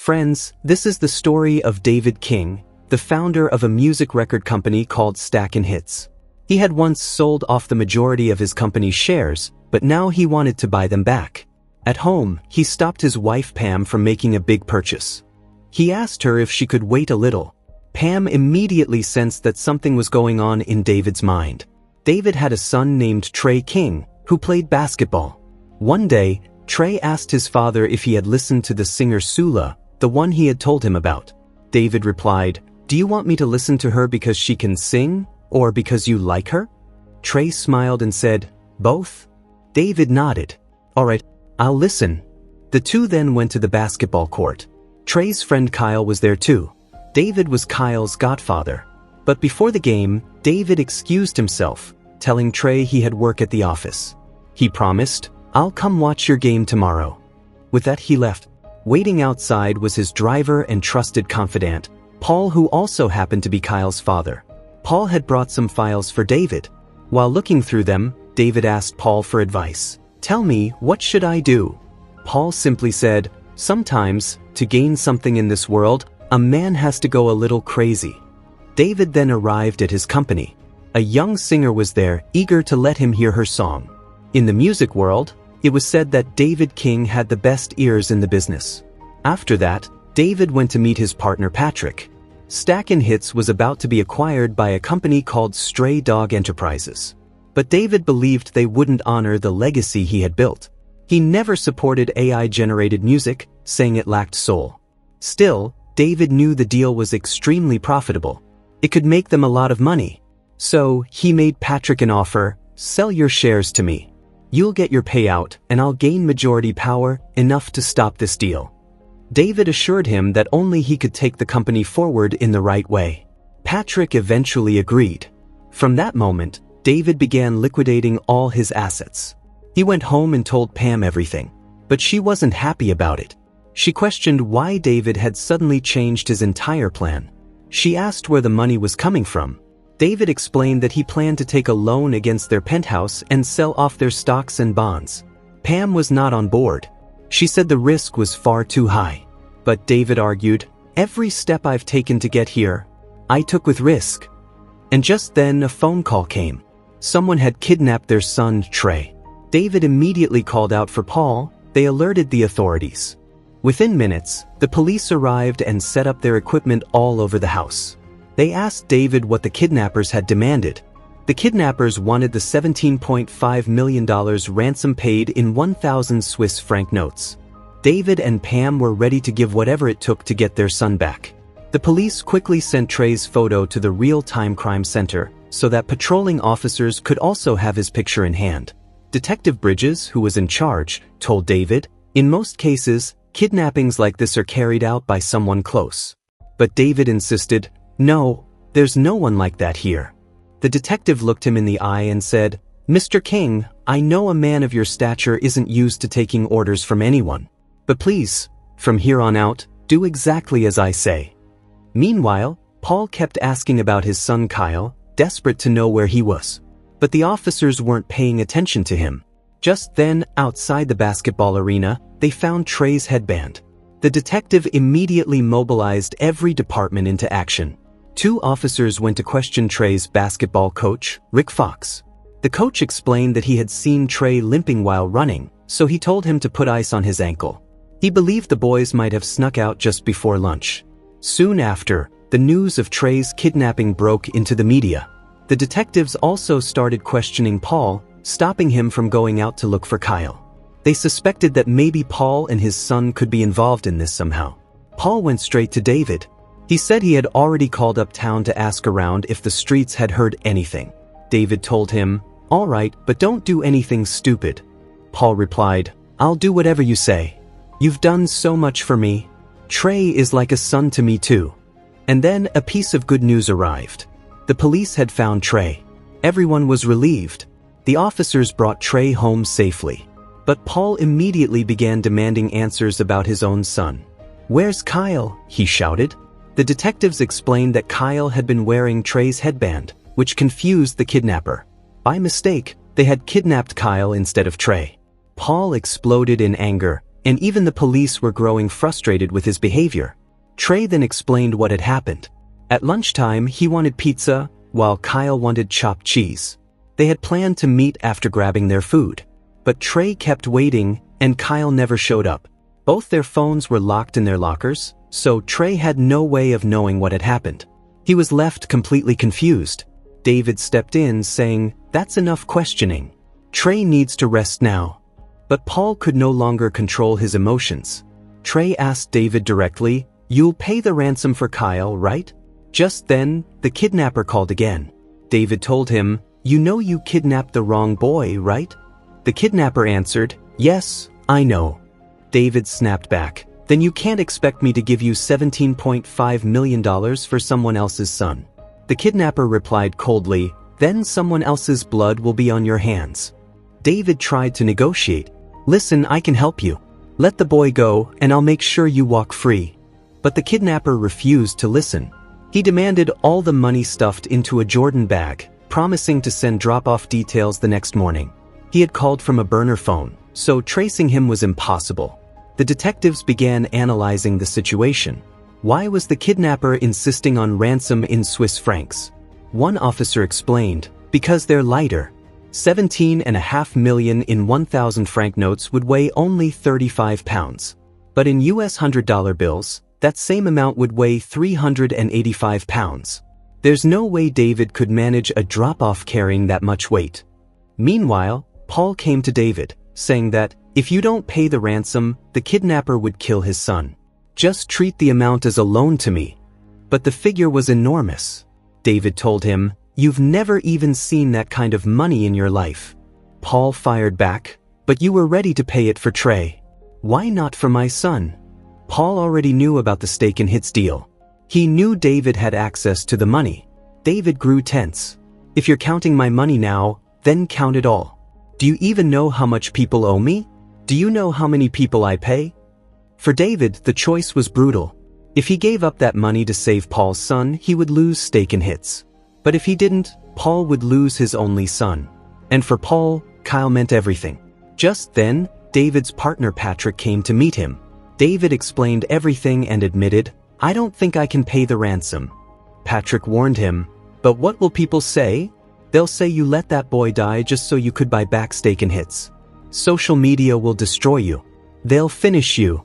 Friends, this is the story of David King, the founder of a music record company called Stackin' Hits. He had once sold off the majority of his company's shares, but now he wanted to buy them back. At home, he stopped his wife Pam from making a big purchase. He asked her if she could wait a little. Pam immediately sensed that something was going on in David's mind. David had a son named Trey King, who played basketball. One day, Trey asked his father if he had listened to the singer Sula, the one he had told him about. David replied, "Do you want me to listen to her because she can sing, or because you like her?" Trey smiled and said, "Both?" David nodded. "All right, I'll listen." The two then went to the basketball court. Trey's friend Kyle was there too. David was Kyle's godfather. But before the game, David excused himself, telling Trey he had work at the office. He promised, "I'll come watch your game tomorrow." With that he left. Waiting outside was his driver and trusted confidant, Paul, who also happened to be Kyle's father. Paul had brought some files for David. While looking through them, David asked Paul for advice. "Tell me, what should I do?" Paul simply said, "Sometimes, to gain something in this world, a man has to go a little crazy." David then arrived at his company. A young singer was there, eager to let him hear her song. In the music world, it was said that David King had the best ears in the business. After that, David went to meet his partner Patrick. Stackin' Hits was about to be acquired by a company called Stray Dog Enterprises. But David believed they wouldn't honor the legacy he had built. He never supported AI-generated music, saying it lacked soul. Still, David knew the deal was extremely profitable. It could make them a lot of money. So, he made Patrick an offer, "Sell your shares to me. You'll get your payout, and I'll gain majority power, enough to stop this deal." David assured him that only he could take the company forward in the right way. Patrick eventually agreed. From that moment, David began liquidating all his assets. He went home and told Pam everything. But she wasn't happy about it. She questioned why David had suddenly changed his entire plan. She asked where the money was coming from. David explained that he planned to take a loan against their penthouse and sell off their stocks and bonds. Pam was not on board. She said the risk was far too high. But David argued, "Every step I've taken to get here, I took with risk." And just then a phone call came. Someone had kidnapped their son, Trey. David immediately called out for Paul. They alerted the authorities. Within minutes, the police arrived and set up their equipment all over the house. They asked David what the kidnappers had demanded. The kidnappers wanted the $17.5 million ransom paid in 1,000 Swiss franc notes. David and Pam were ready to give whatever it took to get their son back. The police quickly sent Trey's photo to the real-time crime center so that patrolling officers could also have his picture in hand. Detective Bridges, who was in charge, told David, "In most cases, kidnappings like this are carried out by someone close." But David insisted, "No, there's no one like that here." The detective looked him in the eye and said, "Mr. King, I know a man of your stature isn't used to taking orders from anyone. But please, from here on out, do exactly as I say." Meanwhile, Paul kept asking about his son Kyle, desperate to know where he was. But the officers weren't paying attention to him. Just then, outside the basketball arena, they found Trey's headband. The detective immediately mobilized every department into action. 2 officers went to question Trey's basketball coach, Rick Fox. The coach explained that he had seen Trey limping while running, so he told him to put ice on his ankle. He believed the boys might have snuck out just before lunch. Soon after, the news of Trey's kidnapping broke into the media. The detectives also started questioning Paul, stopping him from going out to look for Kyle. They suspected that maybe Paul and his son could be involved in this somehow. Paul went straight to David. He said he had already called uptown to ask around if the streets had heard anything. David told him, "All right, but don't do anything stupid." Paul replied, "I'll do whatever you say. You've done so much for me. Trey is like a son to me too." And then a piece of good news arrived. The police had found Trey. Everyone was relieved. The officers brought Trey home safely. But Paul immediately began demanding answers about his own son. "Where's Kyle?" he shouted. The detectives explained that Kyle had been wearing Trey's headband, which confused the kidnapper. By mistake, they had kidnapped Kyle instead of Trey. Paul exploded in anger, and even the police were growing frustrated with his behavior. Trey then explained what had happened. At lunchtime, he wanted pizza, while Kyle wanted chopped cheese. They had planned to meet after grabbing their food. But Trey kept waiting, and Kyle never showed up. Both their phones were locked in their lockers, so Trey had no way of knowing what had happened. He was left completely confused. David stepped in, saying, "That's enough questioning. Trey needs to rest now." But Paul could no longer control his emotions. Trey asked David directly, "You'll pay the ransom for Kyle, right?" Just then, the kidnapper called again. David told him, "You know you kidnapped the wrong boy, right?" The kidnapper answered, "Yes, I know." David snapped back, "Then you can't expect me to give you $17.5 million for someone else's son." The kidnapper replied coldly, "Then someone else's blood will be on your hands." David tried to negotiate. "Listen, I can help you. Let the boy go, and I'll make sure you walk free." But the kidnapper refused to listen. He demanded all the money stuffed into a Jordan bag, promising to send drop-off details the next morning. He had called from a burner phone, so tracing him was impossible. The detectives began analyzing the situation. Why was the kidnapper insisting on ransom in Swiss francs? One officer explained, "Because they're lighter. 17.5 million in 1,000 franc notes would weigh only 35 pounds. But in US $100 bills, that same amount would weigh 385 pounds. There's no way David could manage a drop-off carrying that much weight." Meanwhile, Paul came to David, saying that, "If you don't pay the ransom, the kidnapper would kill his son. Just treat the amount as a loan to me." But the figure was enormous. David told him, "You've never even seen that kind of money in your life." Paul fired back, "But you were ready to pay it for Trey. Why not for my son?" Paul already knew about the Stake and Hits deal. He knew David had access to the money. David grew tense. "If you're counting my money now, then count it all. Do you even know how much people owe me? Do you know how many people I pay?" For David, the choice was brutal. If he gave up that money to save Paul's son, he would lose Stake and Hits. But if he didn't, Paul would lose his only son. And for Paul, Kyle meant everything. Just then, David's partner Patrick came to meet him. David explained everything and admitted, "I don't think I can pay the ransom." Patrick warned him, "But what will people say? They'll say you let that boy die just so you could buy back Stake and Hits. Social media will destroy you. They'll finish you."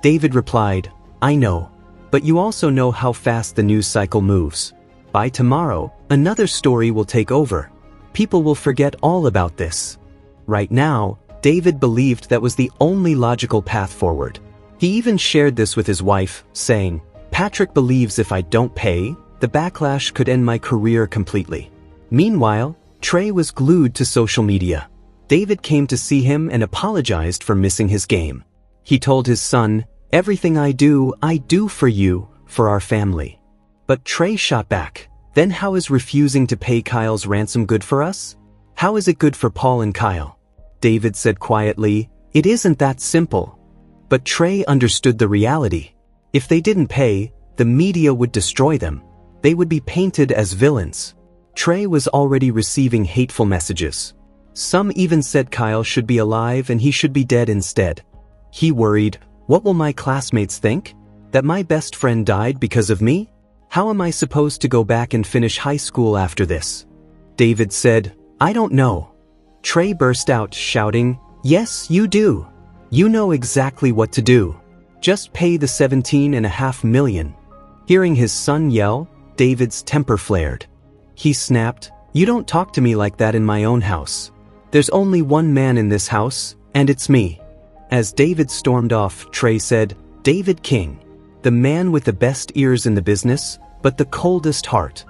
David replied, "I know. But you also know how fast the news cycle moves. By tomorrow, another story will take over. People will forget all about this." Right now, David believed that was the only logical path forward. He even shared this with his wife, saying, "Patrick believes if I don't pay, the backlash could end my career completely." Meanwhile, Trey was glued to social media. David came to see him and apologized for missing his game. He told his son, "Everything I do for you, for our family." But Trey shot back, "Then how is refusing to pay Kyle's ransom good for us? How is it good for Paul and Kyle?" David said quietly, "It isn't that simple." But Trey understood the reality. If they didn't pay, the media would destroy them. They would be painted as villains. Trey was already receiving hateful messages. Some even said Kyle should be alive and he should be dead instead. He worried, "What will my classmates think? That my best friend died because of me? How am I supposed to go back and finish high school after this?" David said, "I don't know." Trey burst out, shouting, "Yes, you do. You know exactly what to do. Just pay the 17.5 million. Hearing his son yell, David's temper flared. He snapped, "You don't talk to me like that in my own house. There's only one man in this house, and it's me." As David stormed off, Trey said, "David King, the man with the best ears in the business, but the coldest heart."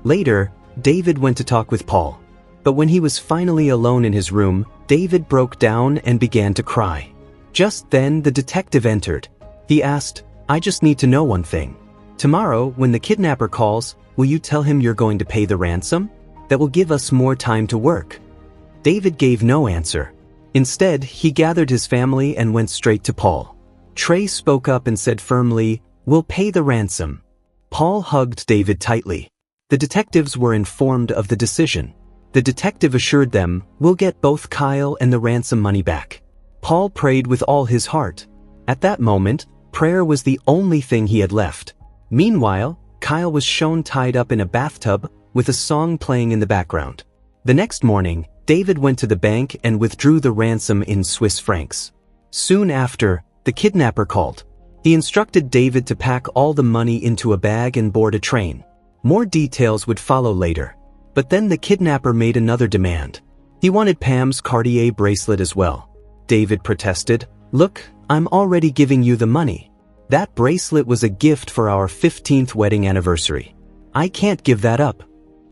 Later, David went to talk with Paul. But when he was finally alone in his room, David broke down and began to cry. Just then, the detective entered. He asked, "I just need to know one thing. Tomorrow, when the kidnapper calls, will you tell him you're going to pay the ransom? That will give us more time to work." David gave no answer. Instead, he gathered his family and went straight to Paul. Trey spoke up and said firmly, "We'll pay the ransom." Paul hugged David tightly. The detectives were informed of the decision. The detective assured them, "We'll get both Kyle and the ransom money back." Paul prayed with all his heart, At that moment, prayer was the only thing he had left. Meanwhile, Kyle was shown tied up in a bathtub with a song playing in the background. The next morning, David went to the bank and withdrew the ransom in Swiss francs. Soon after, the kidnapper called. He instructed David to pack all the money into a bag and board a train. More details would follow later. But then the kidnapper made another demand. He wanted Pam's Cartier bracelet as well. David protested, "Look, I'm already giving you the money. That bracelet was a gift for our 15th wedding anniversary. I can't give that up."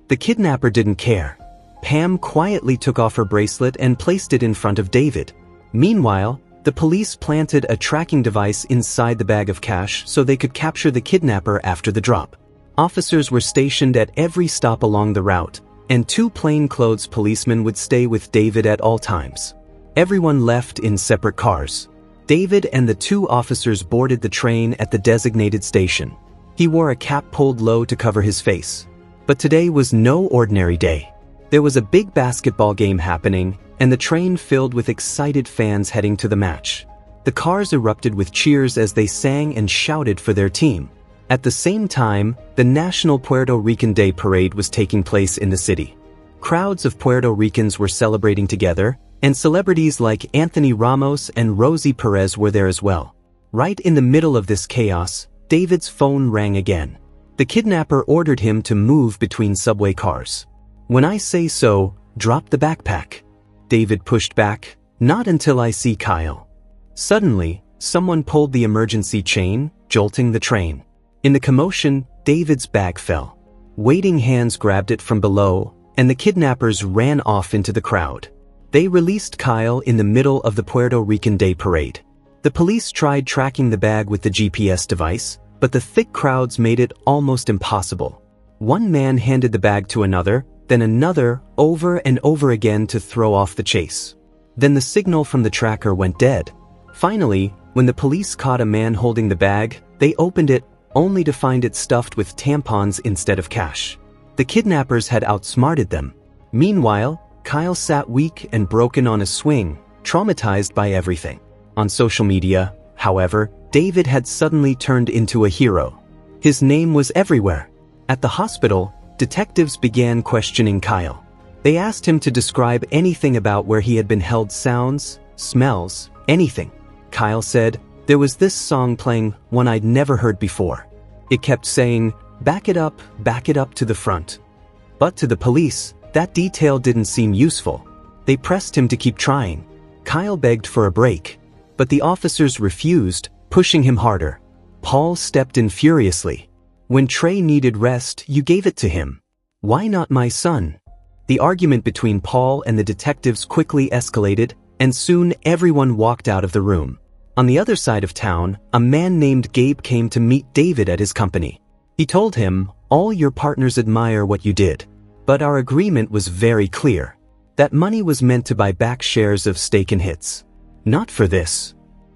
The kidnapper didn't care. Pam quietly took off her bracelet and placed it in front of David. Meanwhile, the police planted a tracking device inside the bag of cash so they could capture the kidnapper after the drop. Officers were stationed at every stop along the route, and 2 plainclothes policemen would stay with David at all times. Everyone left in separate cars. David and the 2 officers boarded the train at the designated station. He wore a cap pulled low to cover his face. But today was no ordinary day. There was a big basketball game happening, and the train filled with excited fans heading to the match. The cars erupted with cheers as they sang and shouted for their team. At the same time, the National Puerto Rican Day Parade was taking place in the city. Crowds of Puerto Ricans were celebrating together, and celebrities like Anthony Ramos and Rosie Perez were there as well. Right in the middle of this chaos, David's phone rang again. The kidnapper ordered him to move between subway cars. "When I say so, drop the backpack." David pushed back, "Not until I see Kyle." Suddenly, someone pulled the emergency chain, jolting the train. In the commotion, David's bag fell. Waiting hands grabbed it from below, and the kidnappers ran off into the crowd. They released Kyle in the middle of the Puerto Rican Day Parade. The police tried tracking the bag with the GPS device, but the thick crowds made it almost impossible. One man handed the bag to another, then another, over and over again to throw off the chase. Then the signal from the tracker went dead. Finally, when the police caught a man holding the bag, they opened it, only to find it stuffed with tampons instead of cash. The kidnappers had outsmarted them. Meanwhile, Kyle sat weak and broken on a swing, traumatized by everything. On social media, however, David had suddenly turned into a hero. His name was everywhere. At the hospital, detectives began questioning Kyle. They asked him to describe anything about where he had been held, sounds, smells, anything. Kyle said, "There was this song playing, one I'd never heard before. It kept saying, back it up to the front." But to the police, that detail didn't seem useful. They pressed him to keep trying. Kyle begged for a break, but the officers refused, pushing him harder. Paul stepped in furiously. "When Trey needed rest, you gave it to him. Why not my son?" The argument between Paul and the detectives quickly escalated, and soon everyone walked out of the room. On the other side of town, a man named Gabe came to meet David at his company. He told him, "All your partners admire what you did. But our agreement was very clear. That money was meant to buy back shares of Steak and Hits. Not for this."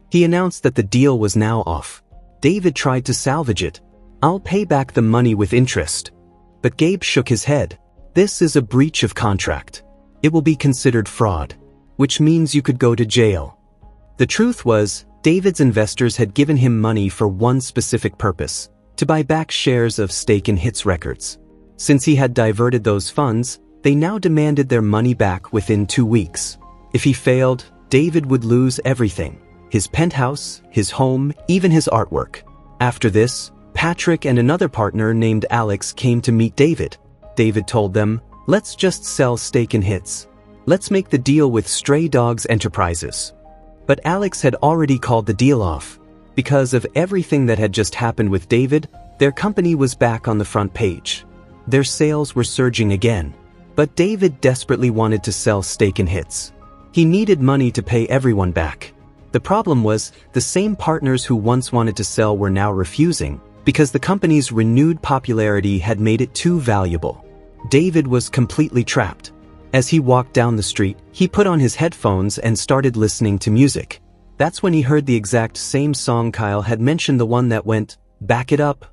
He announced that the deal was now off. David tried to salvage it. "I'll pay back the money with interest." But Gabe shook his head. "This is a breach of contract. It will be considered fraud, which means you could go to jail." The truth was, David's investors had given him money for one specific purpose, to buy back shares of Steak and Hits Records. Since he had diverted those funds, they now demanded their money back within 2 weeks. If he failed, David would lose everything: his penthouse, his home, even his artwork. After this, Patrick and another partner named Alex came to meet David. David told them, "Let's just sell Steak and Hits. Let's make the deal with Stray Dogs Enterprises." But Alex had already called the deal off. Because of everything that had just happened with David, their company was back on the front page. Their sales were surging again. But David desperately wanted to sell Steak and Hits. He needed money to pay everyone back. The problem was, the same partners who once wanted to sell were now refusing, because the company's renewed popularity had made it too valuable. David was completely trapped. As he walked down the street, he put on his headphones and started listening to music. That's when he heard the exact same song Kyle had mentioned, the one that went, back it up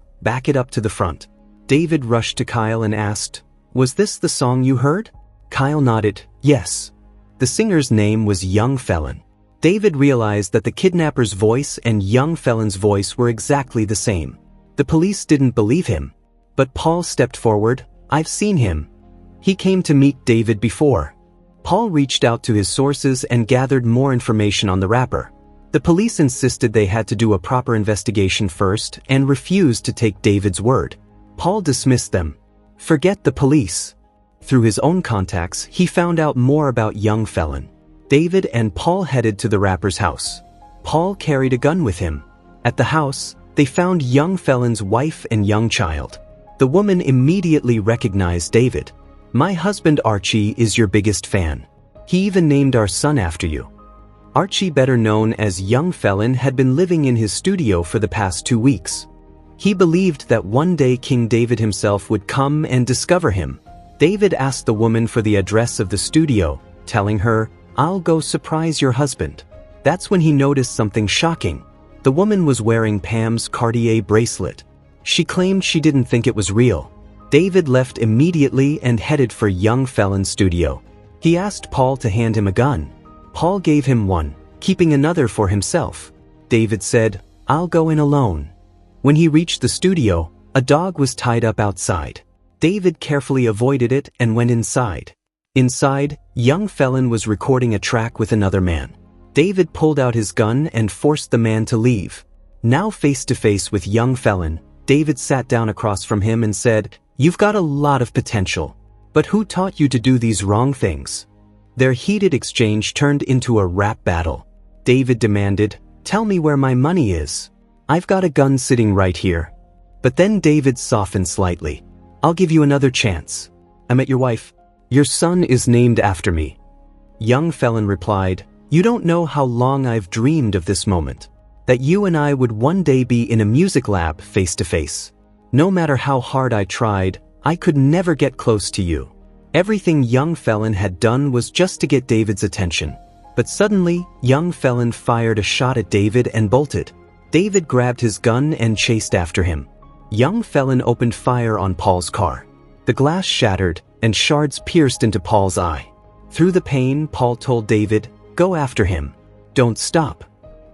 to the front. David rushed to Kyle and asked, "Was this the song you heard?" Kyle nodded, "Yes." The singer's name was Young Felon. David realized that the kidnapper's voice and young felon's voice were exactly the same. The police didn't believe him. But Paul stepped forward. "I've seen him. He came to meet David before." Paul reached out to his sources and gathered more information on the rapper. The police insisted they had to do a proper investigation first and refused to take David's word. Paul dismissed them. Forget the police. Through his own contacts, he found out more about young felon. David and Paul headed to the rapper's house. Paul carried a gun with him. At the house, they found young felon's wife and young child. The woman immediately recognized David. "My husband Archie is your biggest fan. He even named our son after you." Archie, better known as Young Felon, had been living in his studio for the past 2 weeks. He believed that one day King David himself would come and discover him. David asked the woman for the address of the studio, telling her, "I'll go surprise your husband." That's when he noticed something shocking. The woman was wearing Pam's Cartier bracelet. She claimed she didn't think it was real. David left immediately and headed for Young Felon's studio. He asked Paul to hand him a gun. Paul gave him one, keeping another for himself. David said, "I'll go in alone." When he reached the studio, a dog was tied up outside. David carefully avoided it and went inside. Inside, Young Felon was recording a track with another man. David pulled out his gun and forced the man to leave. Now face to face with Young Felon, David sat down across from him and said, "You've got a lot of potential. But who taught you to do these wrong things?" Their heated exchange turned into a rap battle. David demanded, "Tell me where my money is. I've got a gun sitting right here." But then David softened slightly. "I'll give you another chance. I met your wife. Your son is named after me." Young Felon replied, "You don't know how long I've dreamed of this moment. That you and I would one day be in a music lab face to face. No matter how hard I tried, I could never get close to you." Everything Young Felon had done was just to get David's attention. But suddenly, Young Felon fired a shot at David and bolted. David grabbed his gun and chased after him. Young Felon opened fire on Paul's car. The glass shattered, and shards pierced into Paul's eye. Through the pain, Paul told David, "Go after him. Don't stop."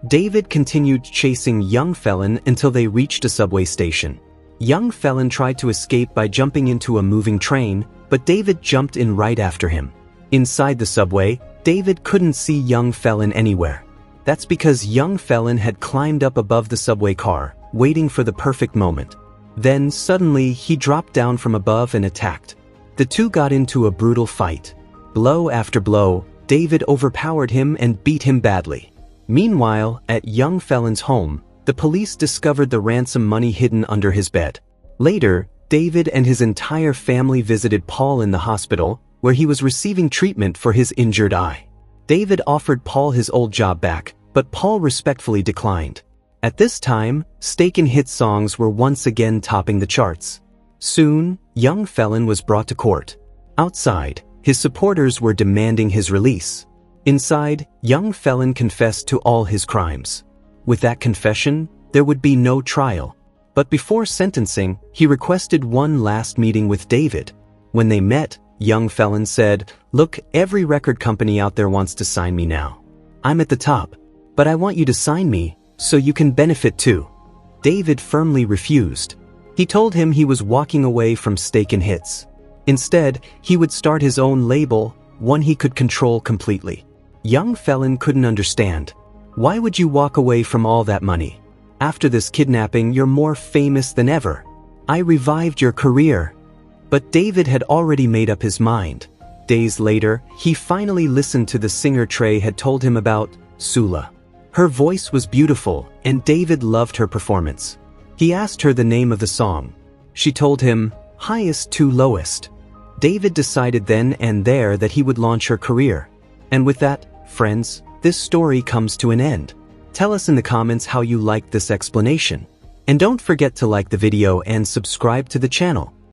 David continued chasing Young Felon until they reached a subway station. Young Felon tried to escape by jumping into a moving train, but David jumped in right after him. Inside the subway, David couldn't see Young Felon anywhere. That's because Young Felon had climbed up above the subway car, waiting for the perfect moment. Then, suddenly, he dropped down from above and attacked. The two got into a brutal fight. Blow after blow, David overpowered him and beat him badly. Meanwhile, at Young Felon's home, the police discovered the ransom money hidden under his bed. Later, David and his entire family visited Paul in the hospital, where he was receiving treatment for his injured eye. David offered Paul his old job back, but Paul respectfully declined. At this time, Stakin' Hit songs were once again topping the charts. Soon, Young Felon was brought to court. Outside, his supporters were demanding his release. Inside, Young Felon confessed to all his crimes. With that confession, there would be no trial. But before sentencing, he requested one last meeting with David. When they met, Young Felon said, "Look, every record company out there wants to sign me now. I'm at the top, but I want you to sign me, so you can benefit too." David firmly refused. He told him he was walking away from Stakin' Hits. Instead, he would start his own label, one he could control completely. Young Felon couldn't understand. "Why would you walk away from all that money? After this kidnapping, you're more famous than ever. I revived your career." But David had already made up his mind. Days later, he finally listened to the singer Trey had told him about, Sula. Her voice was beautiful, and David loved her performance. He asked her the name of the song. She told him, "Highest to lowest." David decided then and there that he would launch her career. And with that, friends, this story comes to an end. Tell us in the comments how you liked this explanation. And don't forget to like the video and subscribe to the channel.